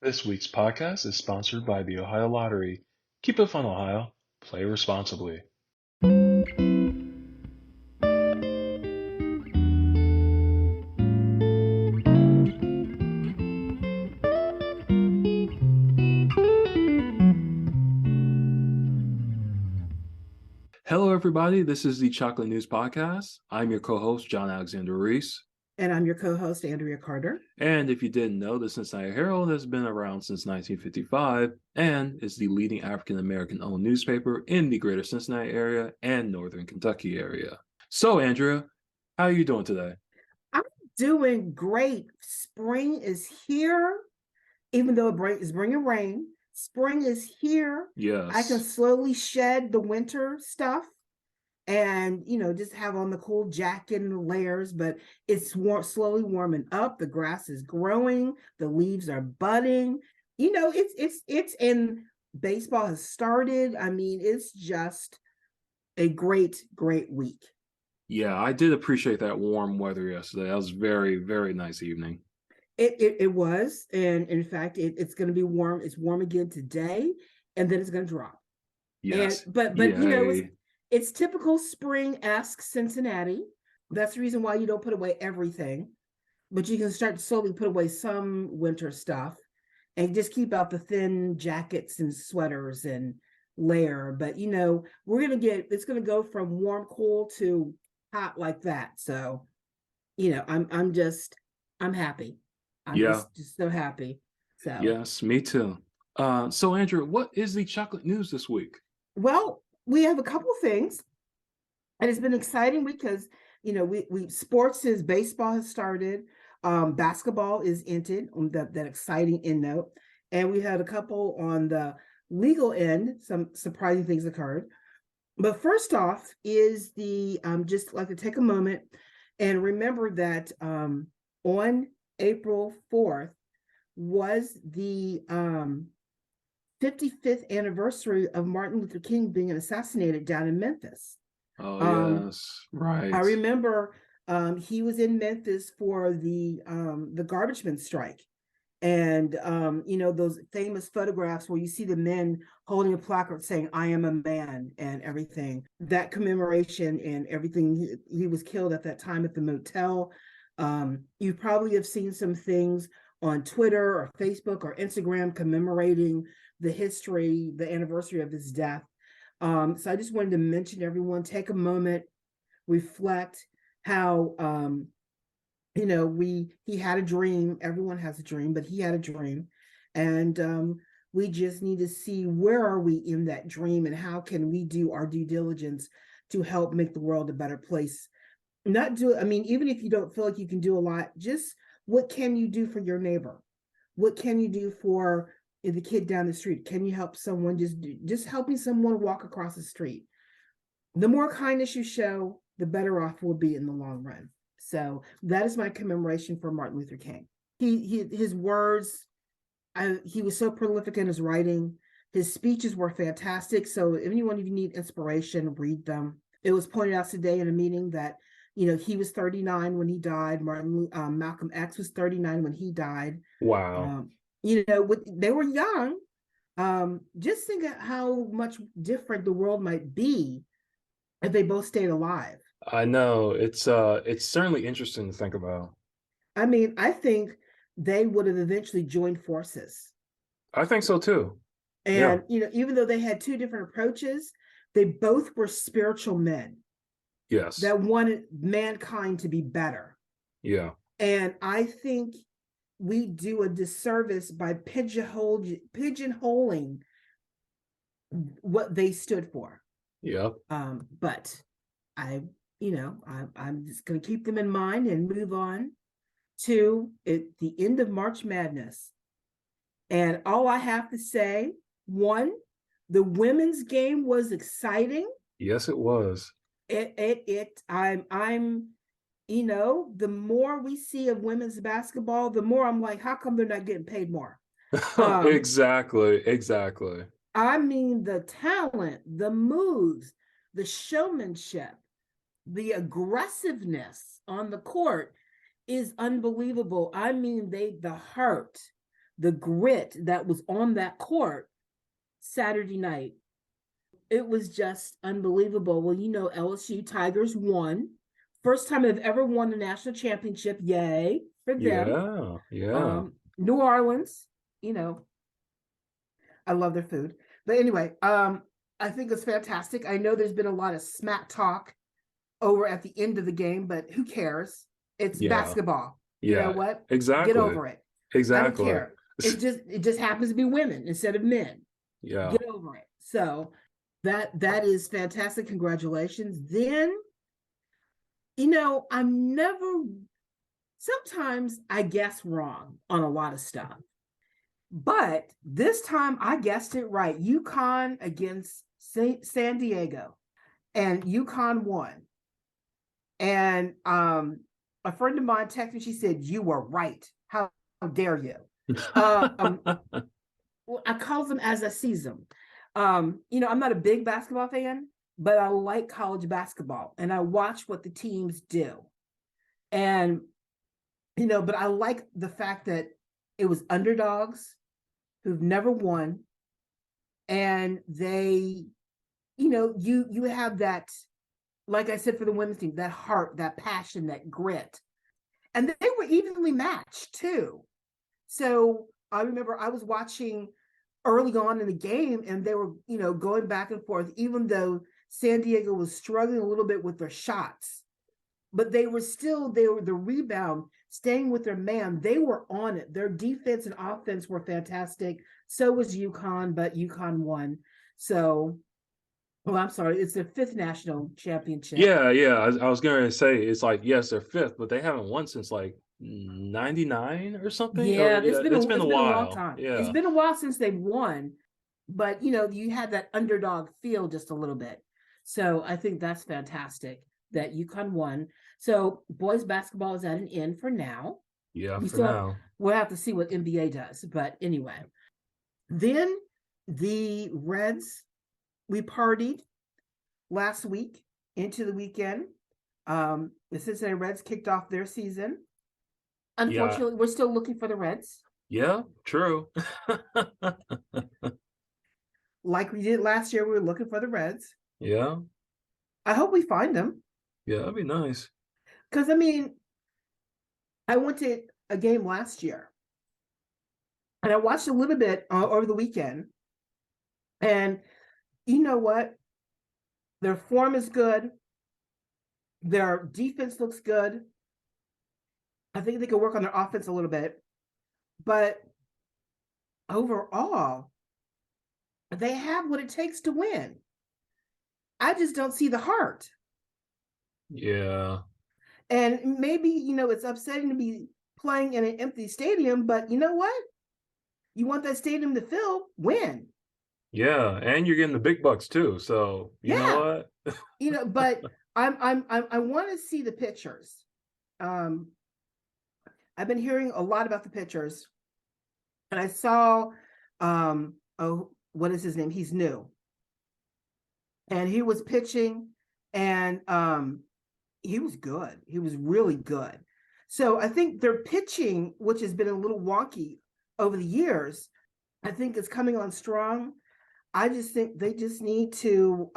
This week's podcast is sponsored by the Ohio Lottery. Keep it fun, Ohio. Play responsibly. Hello, everybody. This is the Chocolate News Podcast. I'm your co-host, John Alexander Reese. And I'm your co-host, Andria Carter. And if you didn't know, the Cincinnati Herald has been around since 1955 and is the leading African-American-owned newspaper in the greater Cincinnati area and northern Kentucky area. So, Andrea, how are you doing today? I'm doing great. Spring is here, even though it's bringing rain. Spring is here. Yes. I can slowly shed the winter stuff and, just have on the cool jacket and the layers, but it's slowly warming up. The grass is growing. The leaves are budding. It's and baseball has started. I mean, it's just a great, great week. Yeah, I did appreciate that warm weather yesterday. That was very, very nice evening. It was, and in fact, it's going to be warm. It's warm again today, and then it's going to drop. Yes, but it's typical spring-esque Cincinnati. That's the reason why you don't put away everything, but you can start to slowly put away some winter stuff, and just keep out the thin jackets and sweaters and layer. But it's going to go from warm, cool to hot like that. So, I'm happy. I'm just so happy. So yes, me too. So Andrew, what is the chocolate news this week? Well, we have a couple things, and it's been exciting because we sports is baseball has started, basketball is ended on that exciting end note, and we had a couple on the legal end. Some surprising things occurred, but first off is the just like to take a moment and remember that on April 4th was the 55th anniversary of Martin Luther King being assassinated down in Memphis. Oh, yes, right. I remember he was in Memphis for the garbage men strike. And, those famous photographs where you see the men holding a placard saying, "I am a man," and everything. That commemoration and everything, he was killed at that time at the motel. You probably have seen some things on Twitter or Facebook or Instagram commemorating the history, the anniversary of his death. So I just wanted to mention everyone, take a moment, reflect how, he had a dream. Everyone has a dream, but he had a dream. And we just need to see where are we in that dream and how can we do our due diligence to help make the world a better place. Even if you don't feel like you can do a lot, just what can you do for your neighbor? What can you do for the kid down the street? Can you help someone? Just helping someone walk across the street. The more kindness you show, the better off we'll be in the long run. So that is my commemoration for Martin Luther King. His words, he was so prolific in his writing. His speeches were fantastic. So if anyone of you need inspiration, read them. It was pointed out today in a meeting that he was 39 when he died. Malcolm X was 39 when he died. Wow. They were young. Just think of how much different the world might be if they both stayed alive. I know it's certainly interesting to think about. I mean, I think they would have eventually joined forces. I think so too. And even though they had two different approaches, they both were spiritual men. Yes. That wanted mankind to be better. Yeah. And I think we do a disservice by pigeonholing what they stood for. Yeah. But I'm just going to keep them in mind and move on to the end of March Madness. And all I have to say, one, the women's game was exciting. Yes, it was. The more we see of women's basketball, the more I'm like, how come they're not getting paid more? Exactly. I mean, the talent, the moves, the showmanship, the aggressiveness on the court is unbelievable. I mean, the heart, the grit that was on that court Saturday night, it was just unbelievable. Well, LSU Tigers won. First time they've ever won a national championship. Yay for them. Yeah. New Orleans, I love their food. But anyway, I think it's fantastic. I know there's been a lot of smack talk over at the end of the game, but who cares? It's basketball. You know what? Exactly. Get over it. Exactly. I don't care. It just happens to be women instead of men. Yeah. Get over it. So that is fantastic. Congratulations. Then, sometimes I guess wrong on a lot of stuff. But this time I guessed it right. UConn against San Diego. And UConn won. And a friend of mine texted me, she said, "You were right. How dare you?" Well, I call them as I sees them. I'm not a big basketball fan, but I like college basketball and I watch what the teams do. And, but I like the fact that it was underdogs who've never won. And they, you have that, like I said, for the women's team, that heart, that passion, that grit. And they were evenly matched too. So I remember I was watching early on in the game and they were, going back and forth, even though San Diego was struggling a little bit with their shots, but they were the rebound, staying with their man. They were on it. Their defense and offense were fantastic. So was UConn, but UConn won. So, I'm sorry, it's their 5th national championship. Yeah. I was going to say, it's like, yes, they're 5th, but they haven't won since like 99 or something. Yeah, it's been a while. Long time. Yeah. It's been a while since they've won, but you had that underdog feel just a little bit. So I think that's fantastic that UConn won. So boys basketball is at an end for now. Yeah, now. We'll have to see what NBA does. But anyway, then the Reds, we partied last week into the weekend. The Cincinnati Reds kicked off their season. Unfortunately, we're still looking for the Reds. Yeah, true. Like we did last year, we were looking for the Reds. Yeah. I hope we find them. Yeah, that'd be nice. Because, I went to a game last year. And I watched a little bit over the weekend. And you know what? Their form is good. Their defense looks good. I think they can work on their offense a little bit. But overall, they have what it takes to win. I just don't see the heart. Yeah. And maybe, it's upsetting to be playing in an empty stadium, but you know what? You want that stadium to fill, win. Yeah, and you're getting the big bucks too. So you know what? But I want to see the pictures. I've been hearing a lot about the pitchers, and I saw, what is his name? He's new, and he was pitching, and he was good. He was really good. So I think their pitching, which has been a little wonky over the years, I think is coming on strong. I just think they just need to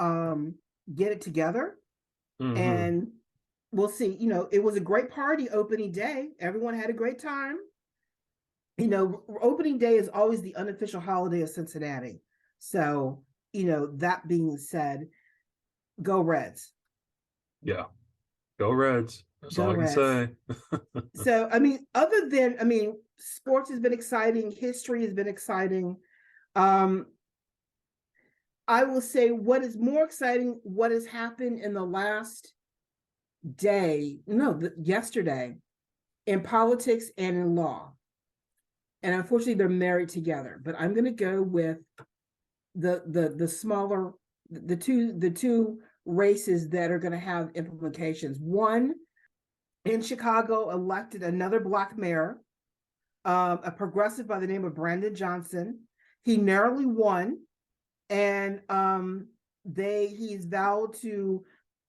get it together, and we'll see. It was a great party opening day. Everyone had a great time. Opening day is always the unofficial holiday of Cincinnati. So, that being said, go Reds. Yeah, go Reds. That's all I can say. So, other than, sports has been exciting. History has been exciting. I will say what is more exciting, what has happened in the last yesterday, in politics and in law. And unfortunately, they're married together. But I'm going to go with the smaller, the two races that are going to have implications. One, in Chicago, elected another Black mayor, a progressive by the name of Brandon Johnson. He narrowly won, and he's vowed to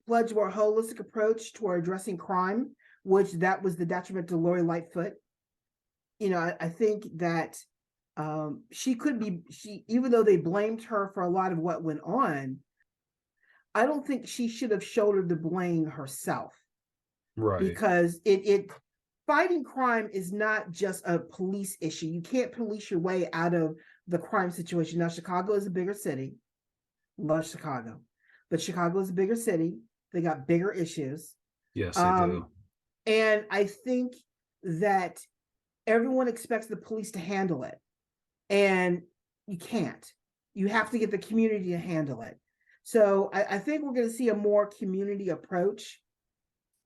pledge a more holistic approach toward addressing crime, which that was the detriment to Lori Lightfoot. I think that She could be, even though they blamed her for a lot of what went on, I don't think she should have shouldered the blame herself. Right. Because fighting crime is not just a police issue. You can't police your way out of the crime situation. Now, Chicago is a bigger city. Love Chicago. But Chicago is a bigger city. They got bigger issues. Yes, they do. And I think that everyone expects the police to handle it. And you can't. You have to get the community to handle it. So I think we're going to see a more community approach.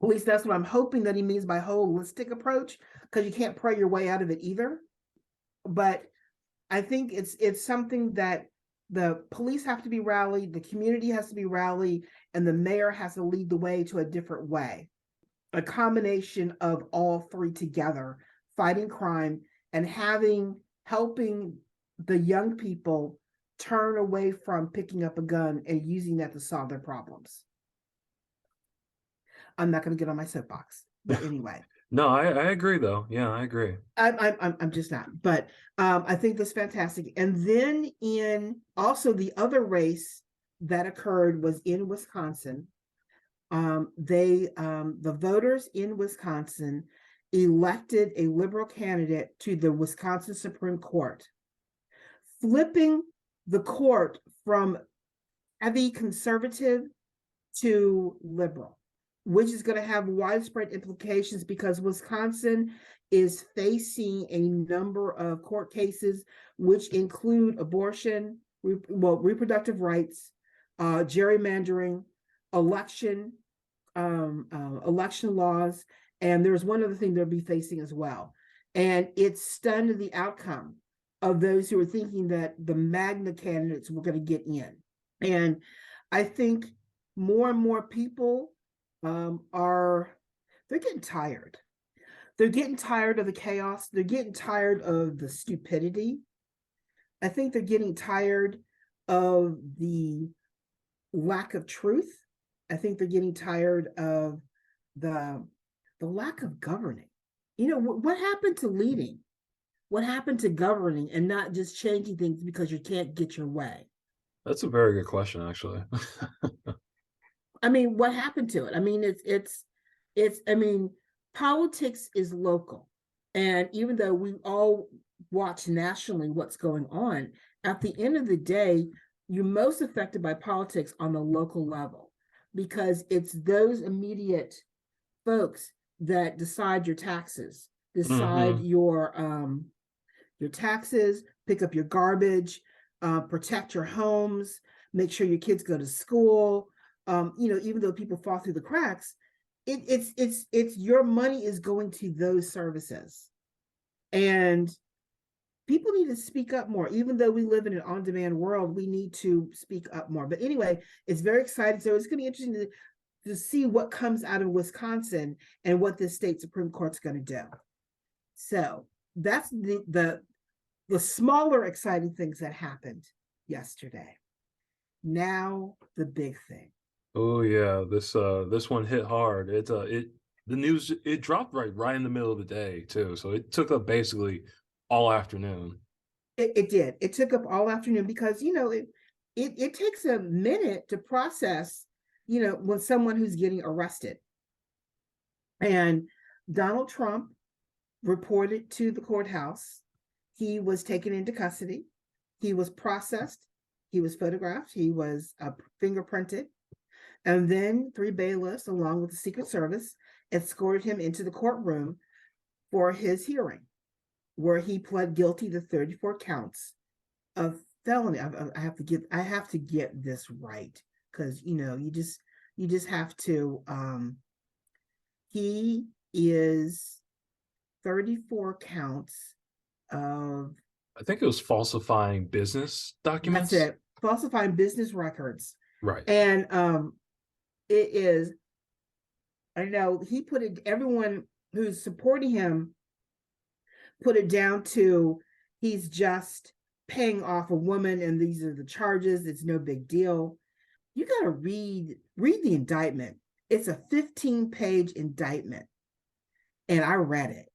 At least that's what I'm hoping that he means by holistic approach, because you can't pray your way out of it either. But I think it's something that the police have to be rallied, the community has to be rallied, and the mayor has to lead the way to a different way. A combination of all three together, fighting crime and helping the young people turn away from picking up a gun and using that to solve their problems. I'm not going to get on my soapbox, but anyway. No, I agree though. Yeah, I agree. I'm just not, but I think that's fantastic. And then in also the other race that occurred was in Wisconsin. The voters in Wisconsin elected a liberal candidate to the Wisconsin Supreme Court, flipping the court from heavy conservative to liberal, which is going to have widespread implications because Wisconsin is facing a number of court cases, which include abortion, reproductive rights, gerrymandering, election laws, and there's one other thing they'll be facing as well. And it's stunned the outcome of those who are thinking that the Magna candidates were going to get in. And I think more and more people they're getting tired. They're getting tired of the chaos. They're getting tired of the stupidity. I think they're getting tired of the lack of truth. I think they're getting tired of the lack of governing. You know, what happened to leading? What happened to governing and not just changing things because you can't get your way? That's a very good question, actually. I mean, what happened to it? I mean, I mean, politics is local. And even though we all watch nationally what's going on, at the end of the day, you're most affected by politics on the local level because it's those immediate folks that decide your taxes, decide your taxes, pick up your garbage, protect your homes, make sure your kids go to school. Even though people fall through the cracks, it's your money is going to those services. And people need to speak up more. Even though we live in an on-demand world, we need to speak up more. But anyway, it's very exciting. So it's going to be interesting to see what comes out of Wisconsin and what the state Supreme Court's going to do. So that's the smaller exciting things that happened yesterday. Now the big thing. Oh yeah, this one hit hard. The news dropped right in the middle of the day too, so it took up basically all afternoon. It did. It took up all afternoon because it takes a minute to process when someone who's getting arrested. And Donald Trump reported to the courthouse. He was taken into custody. He was processed. He was photographed. He was fingerprinted. And then 3 bailiffs, along with the Secret Service, escorted him into the courtroom for his hearing, where he pled guilty to 34 counts of felony. I have to get this right because you just have to. He is 34 counts of. I think it was falsifying business documents. That's it. Falsifying business records. Right. And it is. I know he put it. Everyone who's supporting him put it down to he's just paying off a woman, and these are the charges. It's no big deal. You got to read the indictment. It's a 15-page indictment, and I read it.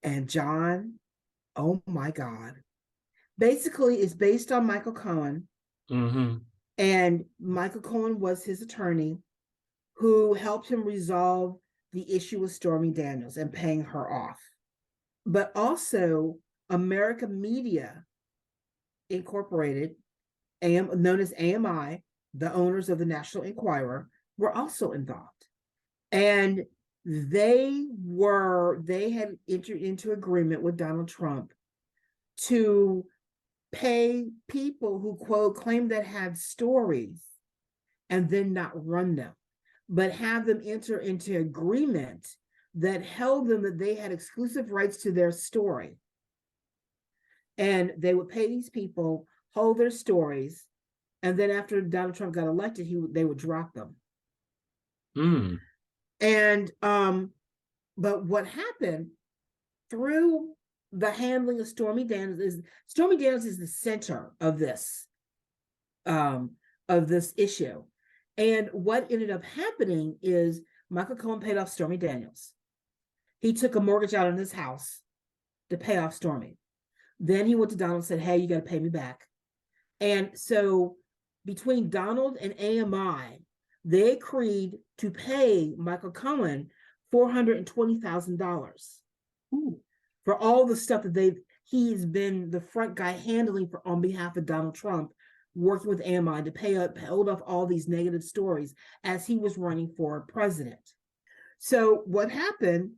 And John, oh my God, Basically, it's based on Michael Cohen. Mm-hmm. And Michael Cohen was his attorney who helped him resolve the issue with Stormy Daniels and paying her off. But also, America Media Incorporated, known as AMI, the owners of the National Enquirer, were also involved. And they had entered into agreement with Donald Trump to pay people who, quote, claim that had stories and then not run them, but have them enter into agreement that held them that they had exclusive rights to their story. And they would pay these people, hold their stories, and then after Donald Trump got elected, they would drop them. Mm. And but what happened through the handling of Stormy Daniels is the center of this issue. And what ended up happening is Michael Cohen paid off Stormy Daniels. He took a mortgage out on his house to pay off Stormy. Then he went to Donald and said, hey, you got to pay me back. And so between Donald and AMI, they agreed to pay Michael Cohen $420,000 for all the stuff that he's been the front guy handling on behalf of Donald Trump, working with AMI to hold off all these negative stories as he was running for president. So what happened,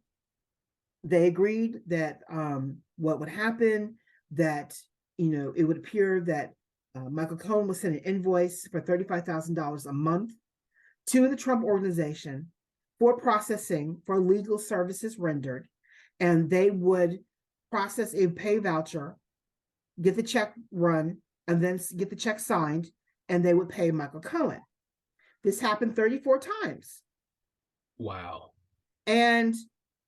they agreed that what would happen, that, it would appear that Michael Cohen was sent an invoice for $35,000 a month to the Trump organization for processing for legal services rendered. And they would process a pay voucher, get the check run, and then get the check signed, and they would pay Michael Cohen. This happened 34 times. Wow. And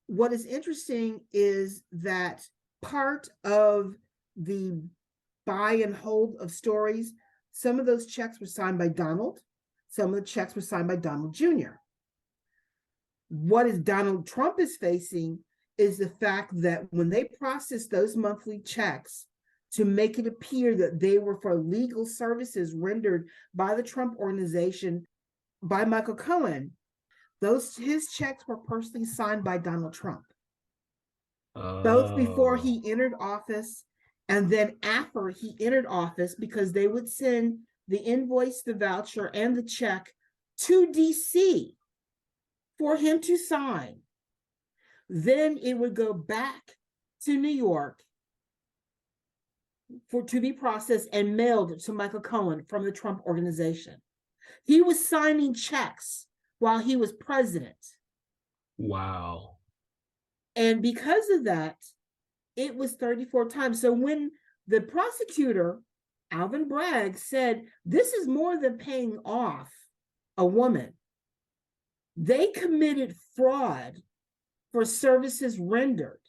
what is interesting is that part of the buy and hold of stories, some of those checks were signed by Donald, some of the checks were signed by Donald Jr. What is Donald Trump is facing is the fact that when they processed those monthly checks to make it appear that they were for legal services rendered by the Trump organization by Michael Cohen, his checks were personally signed by Donald Trump. Both before he entered office and then after he entered office, because they would send the invoice, the voucher, and the check to DC for him to sign. Then it would go back to New York to be processed and mailed to Michael Cohen from the Trump organization. He was signing checks while he was president. Wow. And because of that, it was 34 times. So when the prosecutor, Alvin Bragg, said, this is more than paying off a woman, they committed fraud for services rendered.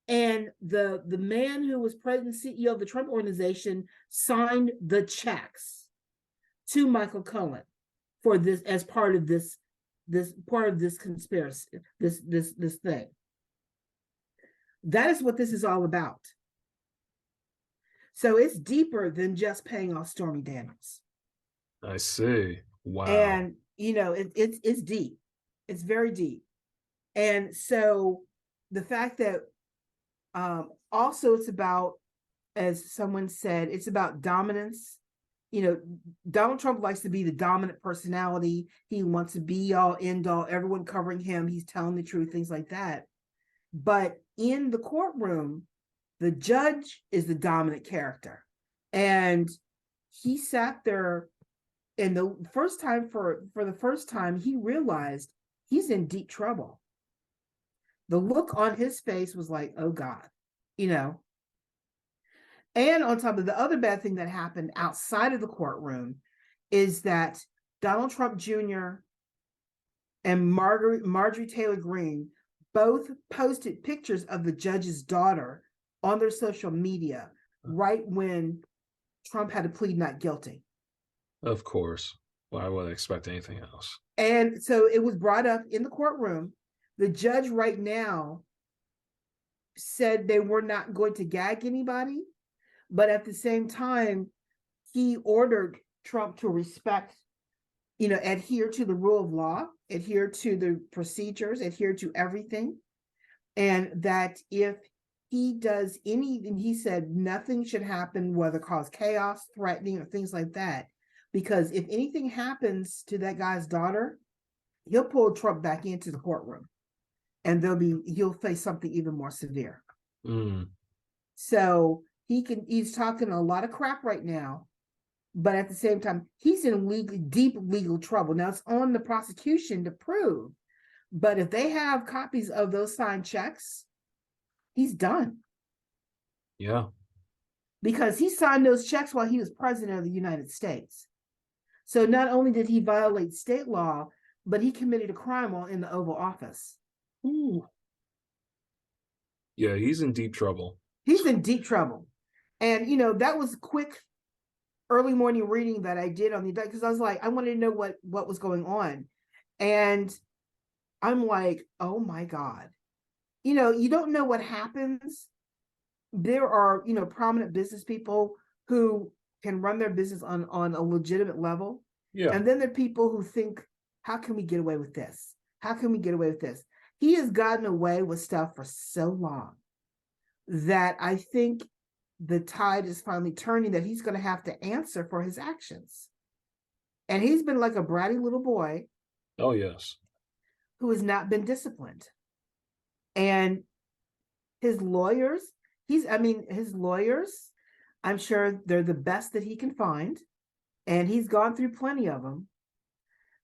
And the man who was president and CEO of the Trump organization signed the checks to Michael Cohen for this as part of this conspiracy, this thing. That is what this is all about. So it's deeper than just paying off Stormy Daniels. I see. Wow. And it's deep. It's very deep. And so the fact that also it's about, as someone said, it's about dominance. Donald Trump likes to be the dominant personality. He wants to be all end all, everyone covering him. He's telling the truth, things like that. But in the courtroom, the judge is the dominant character. And he sat there, and the first time, for the first time, he realized he's in deep trouble. The look on his face was like, oh God, And on top of the other bad thing that happened outside of the courtroom is that Donald Trump Jr. and Marjorie Taylor Greene both posted pictures of the judge's daughter on their social media right when Trump had to plead not guilty. Of course. Why would I expect anything else? And so it was brought up in the courtroom. The judge right now said they were not going to gag anybody, But at the same time, he ordered Trump to respect, adhere to the rule of law, adhere to the procedures, adhere to everything. And that if he does anything, he said nothing should happen, whether cause chaos, threatening, or things like that. Because if anything happens to that guy's daughter, he'll pull Trump back into the courtroom, and he'll face something even more severe. So he's talking a lot of crap right now, but at the same time, he's in deep legal trouble. Now it's on the prosecution to prove, but if they have copies of those signed checks, he's done. Yeah. Because he signed those checks while he was president of the United States. So not only did he violate state law, but he committed a crime while in the Oval Office. Ooh. Yeah, he's in deep trouble. He's in deep trouble. And, that was quick early morning reading that I did on the day, because I was like, I wanted to know what was going on. And I'm like, oh my God. You don't know what happens. There are, prominent business people who can run their business on a legitimate level. Yeah. And then there are people who think, how can we get away with this? How can we get away with this? He has gotten away with stuff for so long that I think the tide is finally turning, that he's going to have to answer for his actions. And he's been like a bratty little boy. Oh, yes. Who has not been disciplined. And his lawyers, I'm sure they're the best that he can find. And he's gone through plenty of them.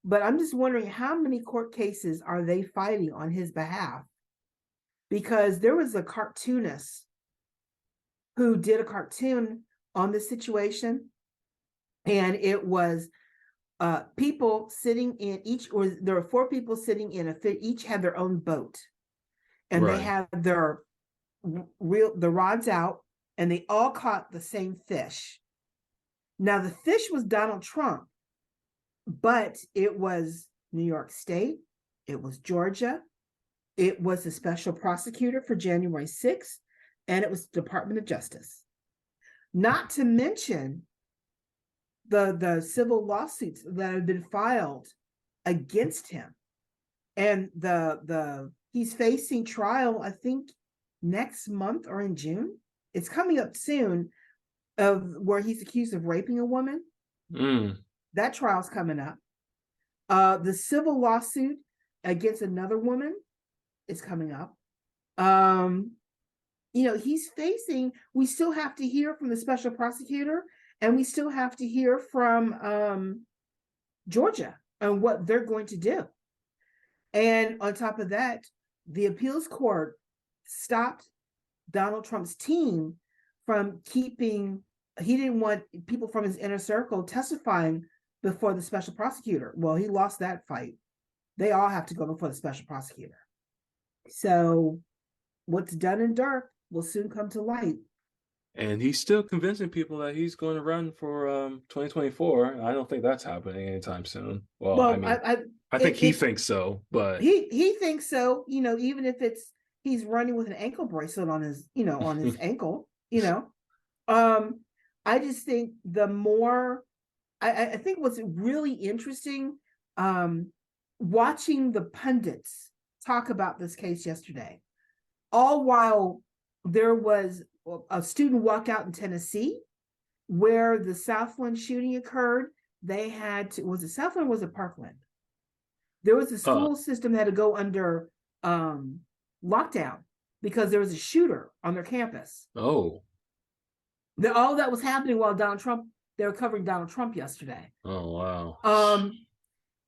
But I'm just wondering, how many court cases are they fighting on his behalf? Because there was a cartoonist who did a cartoon on this situation. And it was people sitting in there were 4 people sitting in each had their own boat. And They had the rods out, and they all caught the same fish. Now the fish was Donald Trump, but it was New York State, it was Georgia, it was the special prosecutor for January 6th, and it was the Department of Justice. Not to mention the civil lawsuits that have been filed against him. And he's facing trial, I think, next month or in June. It's coming up soon, of where he's accused of raping a woman. That trial's coming up. The civil lawsuit against another woman is coming up. He's facing, we still have to hear from the special prosecutor, and we still have to hear from Georgia and what they're going to do. And on top of that, the appeals court stopped Donald Trump's team from he didn't want people from his inner circle testifying before the special prosecutor. Well, he lost that fight. They all have to go before the special prosecutor. So what's done in dark will soon come to light. And he's still convincing people that he's going to run for 2024. I don't think that's happening anytime soon. Well, I think he thinks so, but he thinks so. Even if he's running with an ankle bracelet on his ankle. I just think the more I think what's really interesting, watching the pundits talk about this case yesterday, all while there was a student walk out in Tennessee where the Southland shooting occurred. They had to, was it Southland or was it Parkland? There was a school system that had to go under lockdown because there was a shooter on their campus. Oh. All that was happening while they were covering Donald Trump yesterday. Oh, wow.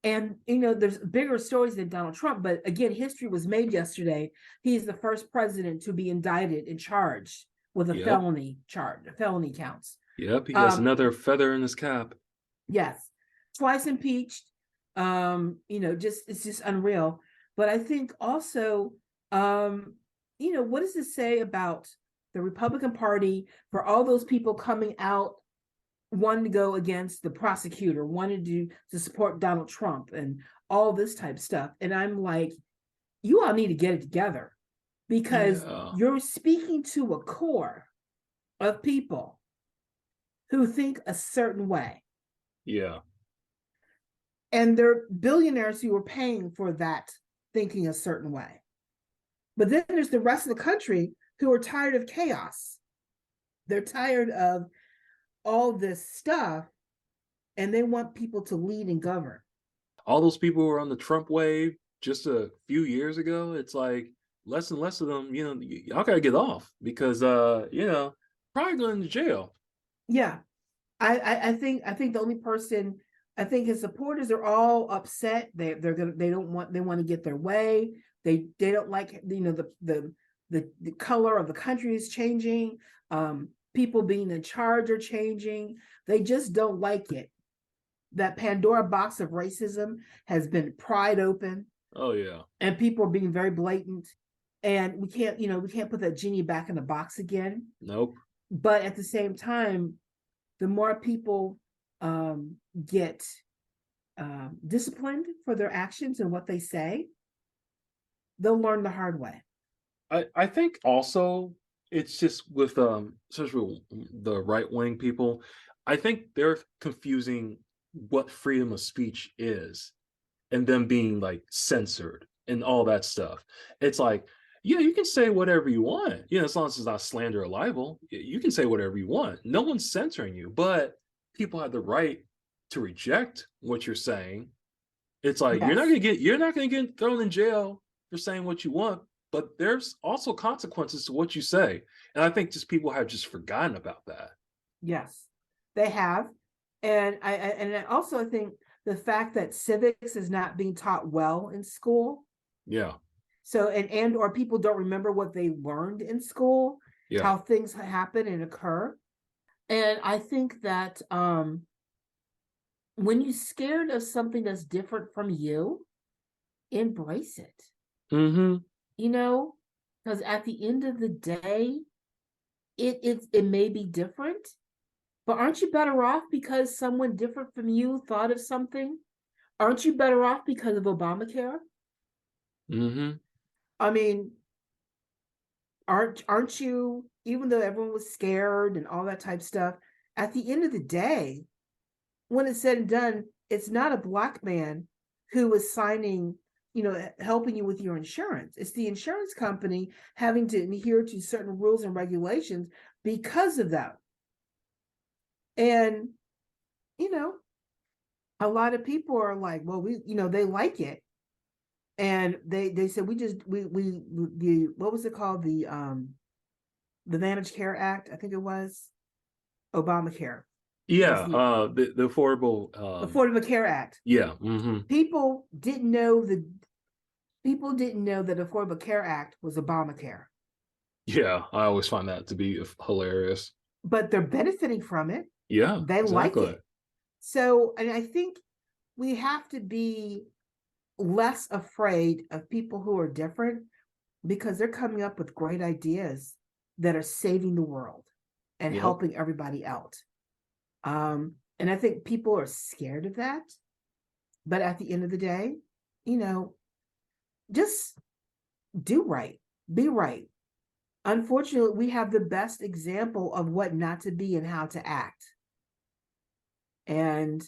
And, there's bigger stories than Donald Trump, but again, history was made yesterday. He's the first president to be indicted and charged with a felony counts. Yep, he has another feather in his cap. Yes, twice impeached. It's just unreal. But I think also, what does it say about the Republican Party for all those people coming out, wanting to go against the prosecutor, wanted to support Donald Trump and all this type of stuff? And I'm like, you all need to get it together, because you're speaking to a core of people who think a certain way. Yeah. And they're billionaires who are paying for that thinking a certain way. But then there's the rest of the country who are tired of chaos. They're tired of all this stuff, and they want people to lead and govern. All those people who were on the Trump wave just a few years ago, it's like less and less of them, y'all gotta get off because probably going to jail. Yeah. I think the only person, I think his supporters are all upset. They want to get their way. They don't like the color of the country is changing. People being in charge are changing. They just don't like it. That Pandora box of racism has been pried open. Oh yeah. And people are being very blatant. And we can't put that genie back in the box again. Nope. But at the same time, the more people get disciplined for their actions and what they say, they'll learn the hard way. I think also it's just with especially the right wing people, I think they're confusing what freedom of speech is and them being like censored and all that stuff. It's like, yeah, you can say whatever you want, as long as it's not slander or libel. You can say whatever you want. No one's censoring you, but people have the right to reject what you're saying. It's like Yes. you're not gonna get thrown in jail for saying what you want, but there's also consequences to what you say. And I think just people have just forgotten about that. Yes, they have. And I also think the fact that civics is not being taught well in school. Yeah. So or people don't remember what they learned in school, Yeah. how things happen and occur. And I think that when you're scared of something that's different from you, embrace it. Mm-hmm. Because at the end of the day, it may be different, but aren't you better off because someone different from you thought of something? Aren't you better off because of Obamacare? Mm-hmm. I mean, aren't you, even though everyone was scared and all that type of stuff, at the end of the day, when it's said and done, it's not a Black man who is signing, helping you with your insurance. It's the insurance company having to adhere to certain rules and regulations because of that. And, a lot of people are like, well, they like it. And they said, what was it called? The Managed Care Act, I think it was Obamacare. Yeah, the Affordable Care Act. Yeah. Mm-hmm. People didn't know that Affordable Care Act was Obamacare. Yeah, I always find that to be hilarious. But they're benefiting from it. Yeah, they exactly. like it. So, and I think we have to be less afraid of people who are different because they're coming up with great ideas that are saving the world and helping everybody out. And I think people are scared of that. But at the end of the day, just do right, be right. Unfortunately, we have the best example of what not to be and how to act. And,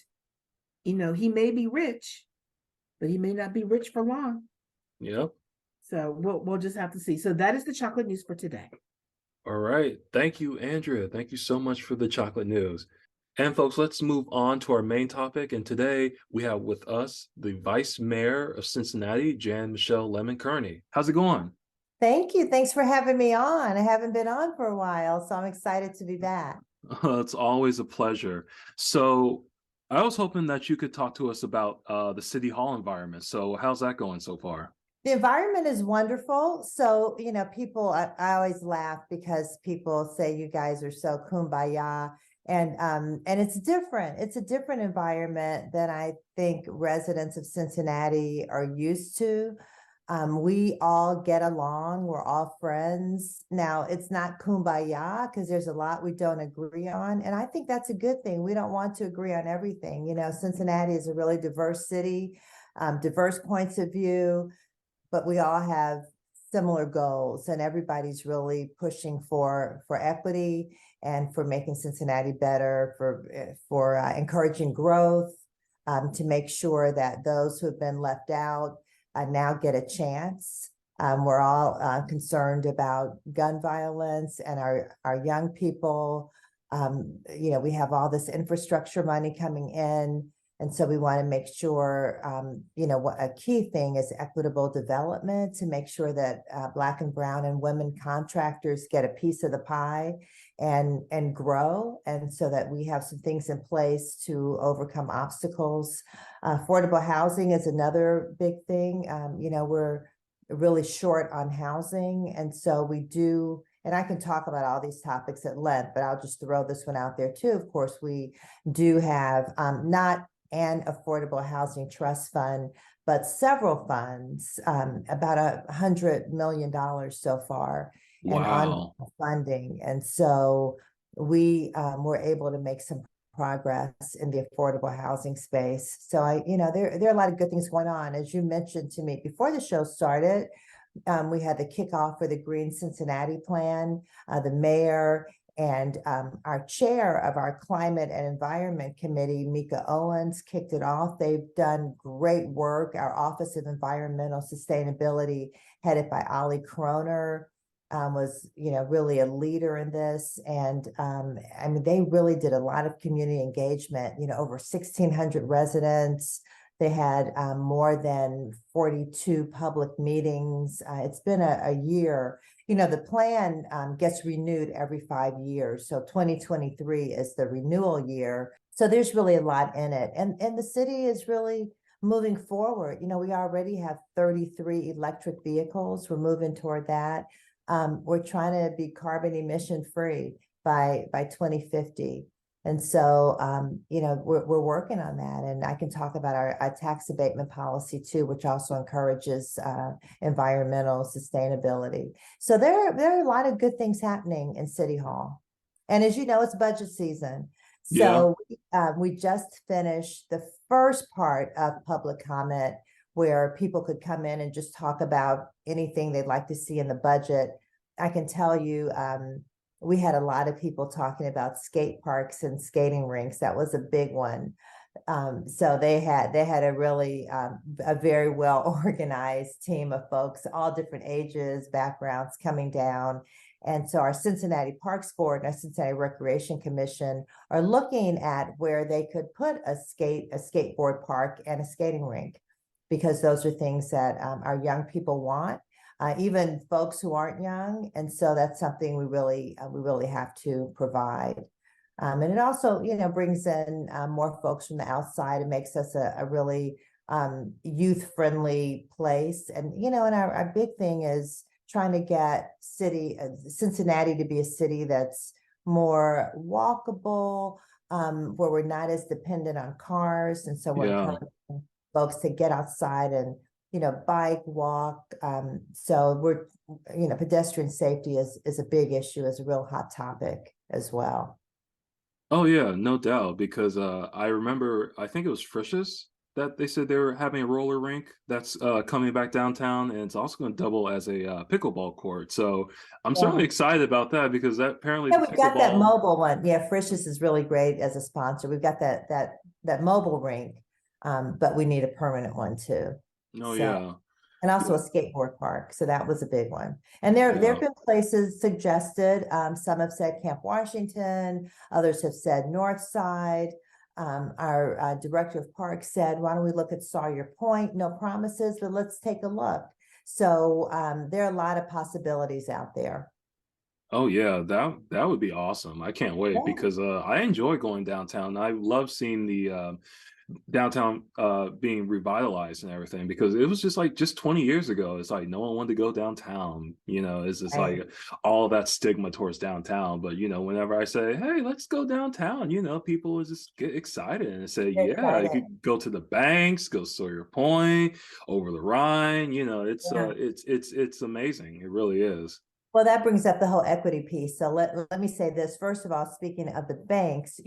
he may be rich, but he may not be rich for long. Yep. So we'll just have to see. So that is the chocolate news for today. All right. Thank you, Andrea. Thank you so much for the chocolate news. And folks, let's move on to our main topic. And today we have with us the Vice Mayor of Cincinnati, Jan-Michele Kearney. How's it going? Thank you. Thanks for having me on. I haven't been on for a while, so I'm excited to be back. It's always a pleasure. So I was hoping that you could talk to us about the City Hall environment. So how's that going so far? The environment is wonderful. So, people, I always laugh because people say you guys are so kumbaya. And it's different. It's a different environment than I think residents of Cincinnati are used to. We all get along. We're all friends. Now, it's not kumbaya because there's a lot we don't agree on. And I think that's a good thing. We don't want to agree on everything. Cincinnati is a really diverse city, diverse points of view, but we all have similar goals, and everybody's really pushing for equity and for making Cincinnati better, for encouraging growth, to make sure that those who have been left out now get a chance. We're all concerned about gun violence and our young people. We have all this infrastructure money coming in. And so we want to make sure, what a key thing is equitable development, to make sure that Black and brown and women contractors get a piece of the pie and grow. And so that we have some things in place to overcome obstacles. Affordable housing is another big thing. We're really short on housing. And so we do, and I can talk about all these topics at length, but I'll just throw this one out there too. Of course, we do have not an affordable housing trust fund, but several funds, about $100 million so far, and on funding. And so we were able to make some progress in the affordable housing space. So there are a lot of good things going on. As you mentioned to me before the show started, we had the kickoff for the Green Cincinnati Plan. The mayor and our chair of our Climate and Environment Committee, Mika Owens, kicked it off. They've done great work. Our Office of Environmental Sustainability, headed by Ali Kroner, was really a leader in this. And they really did a lot of community engagement, over 1,600 residents. They had more than 42 public meetings. It's been a year. The plan gets renewed every 5 years. So 2023 is the renewal year. So there's really a lot in it. And the city is really moving forward. We already have 33 electric vehicles. We're moving toward that. We're trying to be carbon emission free by 2050. And so, we're working on that. And I can talk about our tax abatement policy too, which also encourages environmental sustainability. So there are a lot of good things happening in City Hall. And as you know, it's budget season. So we just finished the first part of public comment, where people could come in and just talk about anything they'd like to see in the budget. I can tell you, we had a lot of people talking about skate parks and skating rinks. That was a big one. So they had a really a very well organized team of folks, all different ages, backgrounds, coming down. And so our Cincinnati Parks Board and our Cincinnati Recreation Commission are looking at where they could put a skateboard park and a skating rink, because those are things that our young people want. Even folks who aren't young. And so that's something we really have to provide. And it also, brings in more folks from the outside. It makes us a really youth-friendly place. And, and our big thing is trying to get Cincinnati to be a city that's more walkable, where we're not as dependent on cars. And so we're encouraging folks to get outside and bike, walk. So we're, pedestrian safety is a big issue, is a real hot topic as well. Oh yeah, no doubt. Because I remember, I think it was Frisch's that they said they were having a roller rink that's coming back downtown, and it's also going to double as a pickleball court. So I'm certainly excited about that, because that apparently we've got that mobile one. Yeah, Frisch's is really great as a sponsor. We've got that mobile rink, but we need a permanent one too. Oh, yeah. And also a skateboard park. So that was a big one. And there have been places suggested. Some have said Camp Washington. Others have said North Side. Our director of parks said, why don't we look at Sawyer Point? No promises, but let's take a look. So there are a lot of possibilities out there. Oh yeah, that would be awesome. I can't wait, because I enjoy going downtown. I love seeing the downtown being revitalized and everything, because it was just 20 years ago, it's like no one wanted to go downtown. It's just like all that stigma towards downtown. But whenever I say, hey, let's go downtown, people would just get excited and say, yeah, you could go to the banks, go Sawyer Point, over the Rhine. It's amazing. It really is. Well, that brings up the whole equity piece. So let me say this. First of all, speaking of the banks,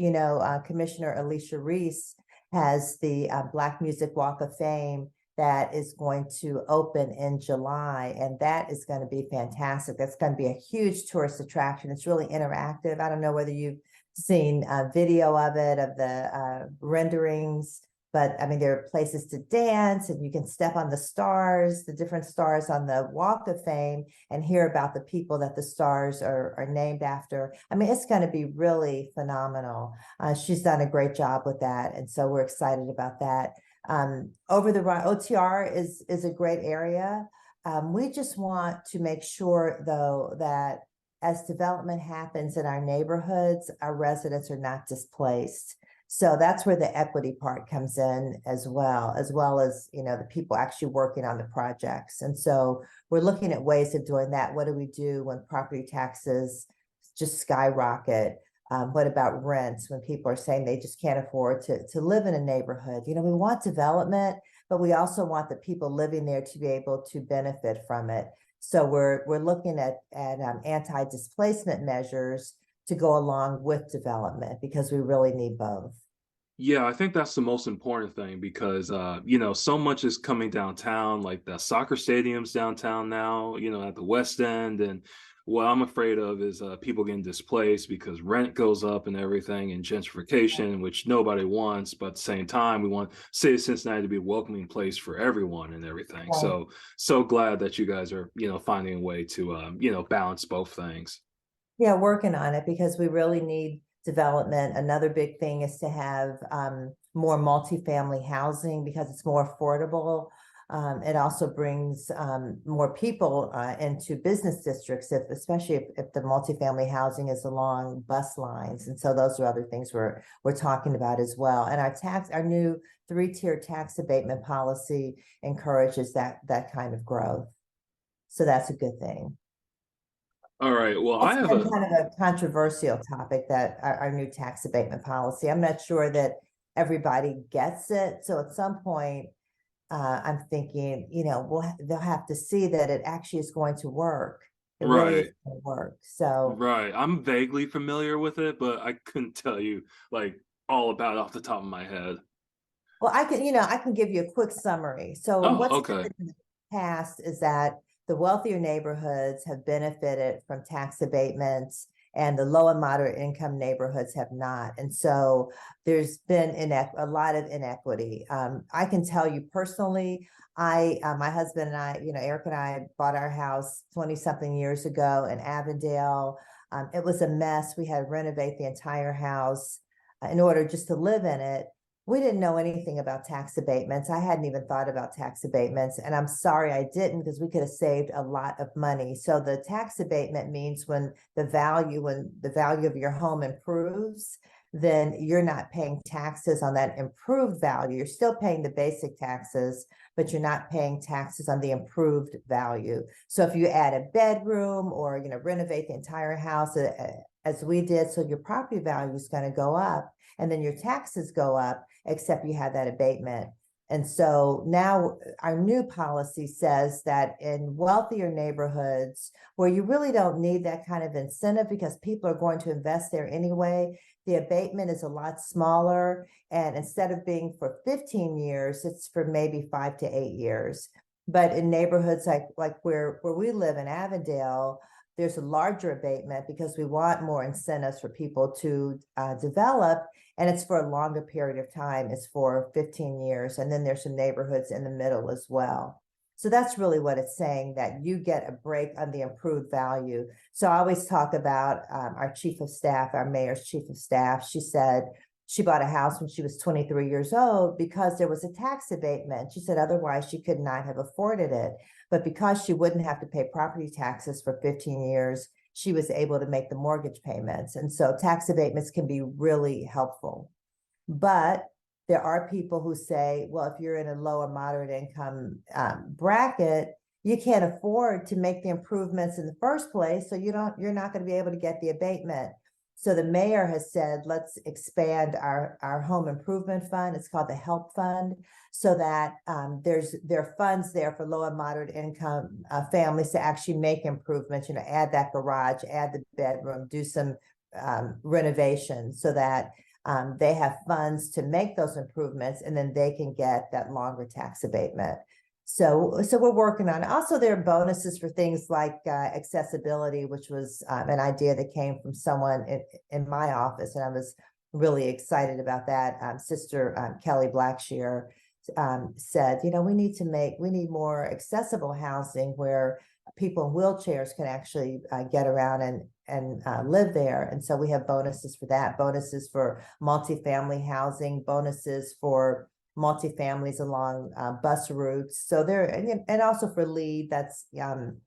Commissioner Alicia Reese has the Black Music Walk of Fame that is going to open in July, and that is going to be fantastic. That's going to be a huge tourist attraction. It's really interactive. I don't know whether you've seen a video of it, of the renderings, but I mean, there are places to dance, and you can step on the stars, the different stars on the Walk of Fame, and hear about the people that the stars are named after. I mean, it's going to be really phenomenal. She's done a great job with that, and so we're excited about that. Over the Rhine, OTR is a great area. We just want to make sure, though, that as development happens in our neighborhoods, our residents are not displaced. So that's where the equity part comes in as well as, the people actually working on the projects. And so we're looking at ways of doing that. What do we do when property taxes just skyrocket? What about rents when people are saying they just can't afford to live in a neighborhood? We want development, but we also want the people living there to be able to benefit from it. So we're looking at anti-displacement measures to go along with development, because we really need both. Yeah, I think that's the most important thing because, so much is coming downtown, like the soccer stadiums downtown now, at the West End. And what I'm afraid of is people getting displaced because rent goes up and everything, and gentrification, which nobody wants. But at the same time, we want city of Cincinnati to be a welcoming place for everyone and everything. Right. So glad that you guys are, finding a way to, balance both things. Yeah, working on it, because we really need development. Another big thing is to have more multifamily housing, because it's more affordable. It also brings more people into business districts, especially if the multifamily housing is along bus lines. And so those are other things we're talking about as well. And our new 3-tier tax abatement policy encourages that kind of growth. So that's a good thing. All right. Well, I That's have been kind of a controversial topic, that our new tax abatement policy. I'm not sure that everybody gets it. So at some point, I'm thinking, they'll have to see that it actually is going to work. It really is right. going to work. So, Right. I'm vaguely familiar with it, but I couldn't tell you like all about it off the top of my head. well, I can give you a quick summary. So Oh, what's okay. happened in the past is that the wealthier neighborhoods have benefited from tax abatements, and the low and moderate income neighborhoods have not. And so there's been a lot of inequity. I can tell you personally, my husband and I, Eric and I bought our house 20-something years ago in Avondale. It was a mess. We had to renovate the entire house in order just to live in it. We didn't know anything about tax abatements. I hadn't even thought about tax abatements, and I'm sorry I didn't, because we could have saved a lot of money. So the tax abatement means when the value of your home improves, then you're not paying taxes on that improved value. You're still paying the basic taxes, but you're not paying taxes on the improved value. So if you add a bedroom or renovate the entire house, as we did, so your property value is going to go up, and then your taxes go up, except you had that abatement. And so now our new policy says that in wealthier neighborhoods where you really don't need that kind of incentive, because people are going to invest there anyway, the abatement is a lot smaller. And instead of being for 15 years, it's for maybe 5 to 8 years. But in neighborhoods like where we live in Avondale, there's a larger abatement, because we want more incentives for people to develop, and it's for a longer period of time. It's for 15 years, and then there's some neighborhoods in the middle as well. So that's really what it's saying, that you get a break on the improved value. So I always talk about our chief of staff, our mayor's chief of staff. She said she bought a house when she was 23 years old because there was a tax abatement. She said otherwise she could not have afforded it. But because she wouldn't have to pay property taxes for 15 years, she was able to make the mortgage payments. And so tax abatements can be really helpful. But there are people who say, well, if you're in a low or moderate income bracket, you can't afford to make the improvements in the first place. So you're not going to be able to get the abatement. So the mayor has said, let's expand our home improvement fund. It's called the HELP Fund, so that there are funds there for low and moderate income families to actually make improvements, add that garage, add the bedroom, do some renovation, so that they have funds to make those improvements, and then they can get that longer tax abatement. So we're working on it. Also, there are bonuses for things like accessibility, which was an idea that came from someone in my office, and I was really excited about that. Sister Kelly Blackshear said, we need more accessible housing where people in wheelchairs can actually get around and live there. And so we have bonuses for that, bonuses for multifamily housing, bonuses for multifamilies along bus routes. So there, and also for LEED, that's the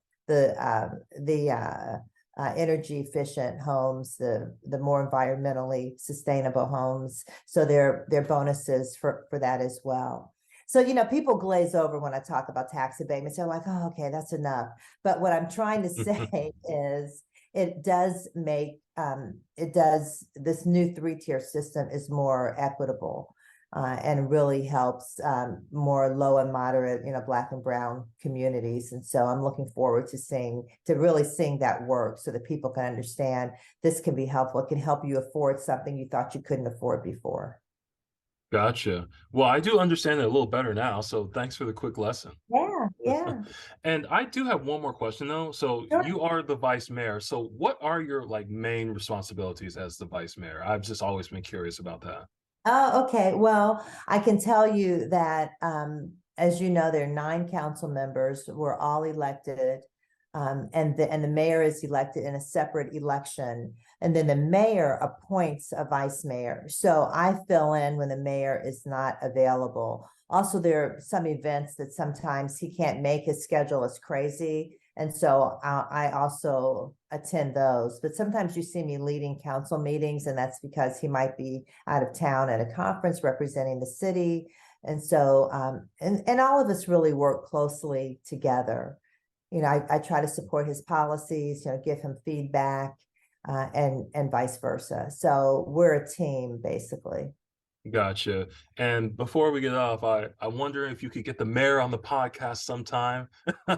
energy efficient homes, the more environmentally sustainable homes. So there are bonuses for that as well. So, people glaze over when I talk about tax abatements. They're like, oh, okay, that's enough. But what I'm trying to say is this new 3-tier system is more equitable and really helps more low and moderate, Black and brown communities. And so I'm looking forward to really seeing that work so that people can understand this can be helpful. It can help you afford something you thought you couldn't afford before. Gotcha. Well, I do understand it a little better now, so thanks for the quick lesson. Yeah. And I do have one more question though. So Sure. you are the vice mayor. So what are your main responsibilities as the vice mayor? I've just always been curious about that. Oh, okay. Well, I can tell you that, as you know, there are 9 council members. We're all elected, and the mayor is elected in a separate election. And then the mayor appoints a vice mayor. So I fill in when the mayor is not available. Also, there are some events that sometimes he can't make. His schedule is crazy. And so I also attend those. But sometimes you see me leading council meetings, and that's because he might be out of town at a conference representing the city. And so, and all of us really work closely together. I try to support his policies, give him feedback, and vice versa. So we're a team, basically. Gotcha. And before we get off, I wonder if you could get the mayor on the podcast sometime. Oh,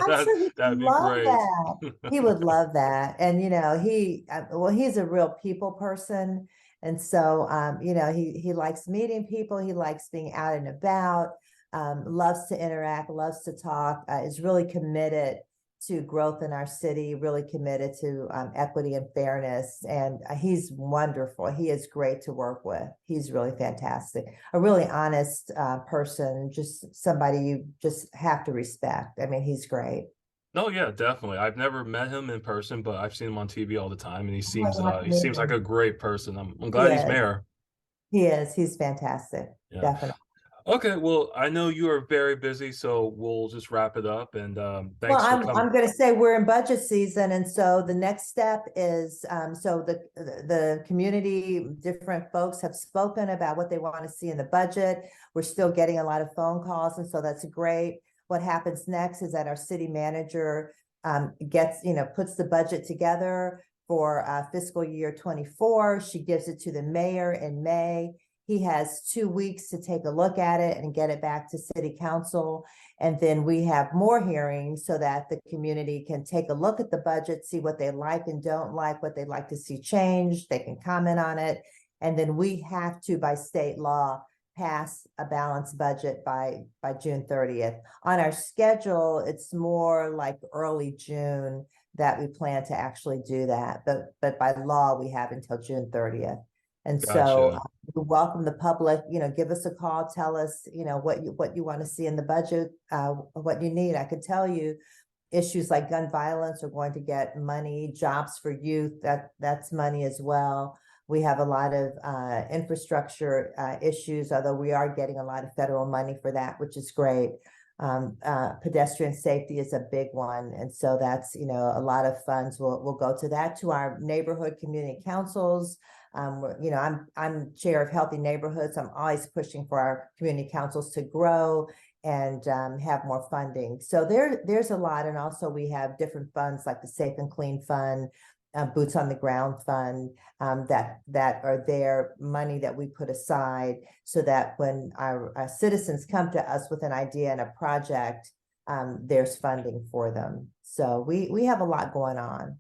I'm sure he That'd would be love great. that. He would love that. And, he's a real people person. And so, he likes meeting people. He likes being out and about, loves to interact, loves to talk, is really committed to growth in our city, really committed to equity and fairness. And he's wonderful. He is great to work with. He's really fantastic. A really honest person, just somebody you just have to respect. I mean, he's great. No, yeah, definitely. I've never met him in person, but I've seen him on TV all the time, and he Oh, seems you have to he meet seems like him. a great person. I'm He glad he's is. mayor. He is. He's fantastic. Yeah. Definitely. Okay, well, I know you are very busy, so we'll just wrap it up. And Well, thanks for coming. I'm going to say we're in budget season, and so the next step is so the community, different folks have spoken about what they want to see in the budget. We're still getting a lot of phone calls, and so that's great. What happens next is that our city manager puts the budget together for fiscal year 24. She gives it to the mayor in May. He has 2 weeks to take a look at it and get it back to city council. And then we have more hearings so that the community can take a look at the budget, see what they like and don't like, what they'd like to see changed. They can comment on it. And then we have to, by state law, pass a balanced budget by June 30th. On our schedule, it's more like early June that we plan to actually do that. But by law, we have until June 30th. And so Gotcha. we welcome the public, give us a call, tell us, what you want to see in the budget, what you need. I could tell you issues like gun violence are going to get money, jobs for youth, that's money as well. We have a lot of infrastructure issues, although we are getting a lot of federal money for that, which is great. Pedestrian safety is a big one. And so that's, a lot of funds will go to that, to our neighborhood community councils. I'm chair of Healthy Neighborhoods. I'm always pushing for our community councils to grow and have more funding. So there's a lot. And also we have different funds like the Safe and Clean Fund, Boots on the Ground Fund, that are there, money that we put aside so that when our citizens come to us with an idea and a project, there's funding for them. So we have a lot going on.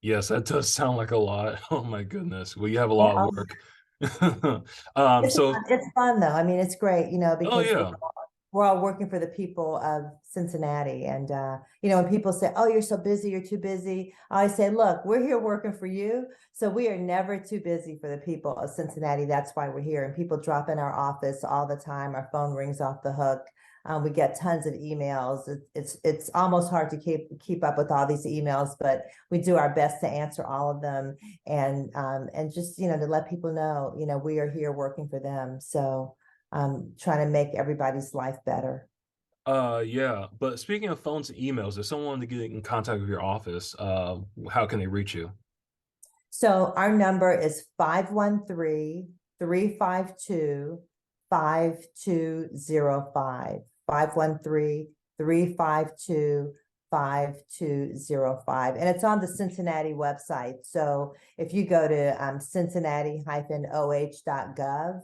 Yes, that does sound like a lot. Oh my goodness. Well, you have a lot of work. So, It's fun though. I mean, it's great, oh because yeah. we're all working for the people of Cincinnati. And, when people say, oh, you're so busy, you're too busy, I always say, look, we're here working for you. So we are never too busy for the people of Cincinnati. That's why we're here. And people drop in our office all the time. Our phone rings off the hook. We get tons of emails. It's almost hard to keep up with all these emails, but we do our best to answer all of them, and just to let people know we are here working for them. So trying to make everybody's life better. Yeah. But speaking of phones and emails, if someone wanted to get in contact with your office, how can they reach you? So our number is 513-352-5205. 513-352-5205. And it's on the Cincinnati website. So if you go to cincinnati-oh.gov,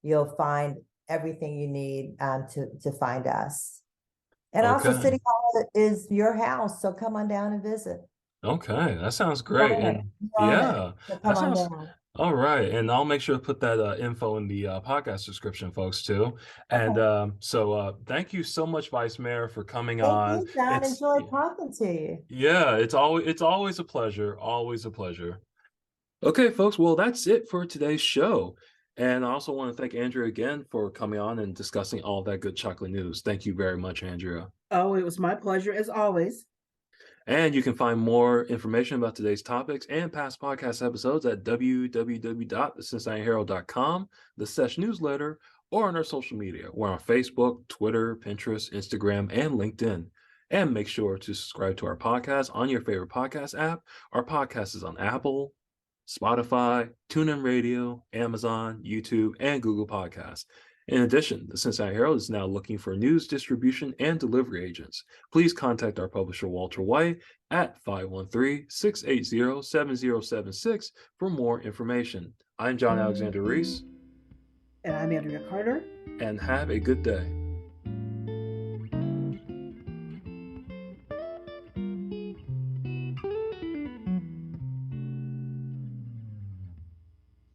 you'll find everything you need to find us. And also Okay. City Hall is your house, so come on down and visit. Okay, that sounds You great. own it. And You own it. yeah, So that come on sounds down. all right. And I'll make sure to put that info in the podcast description, folks, too. And Okay. thank you so much, Vice Mayor, for coming Thank on. you, John. It's Enjoyed talking to you. yeah, it's always a pleasure, always a pleasure. Okay, folks, well, that's it for today's show. And I also want to thank Andrea again for coming on and discussing all that good chocolate news. Thank you very much, Andrea. Oh, it was my pleasure as always. And you can find more information about today's topics and past podcast episodes at www.thecincinnatiherald.com, the Sesh newsletter, or on our social media. We're on Facebook, Twitter, Pinterest, Instagram, and LinkedIn. And make sure to subscribe to our podcast on your favorite podcast app. Our podcast is on Apple, Spotify, TuneIn Radio, Amazon, YouTube, and Google Podcasts. In addition, the Cincinnati Herald is now looking for news distribution and delivery agents. Please contact our publisher, Walter White, at 513-680-7076 for more information. I'm John Alexander Reese, And I'm Andrea Carter. and have a good day.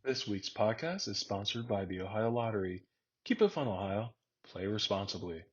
This week's podcast is sponsored by the Ohio Lottery. Keep it fun, Ohio. Play responsibly.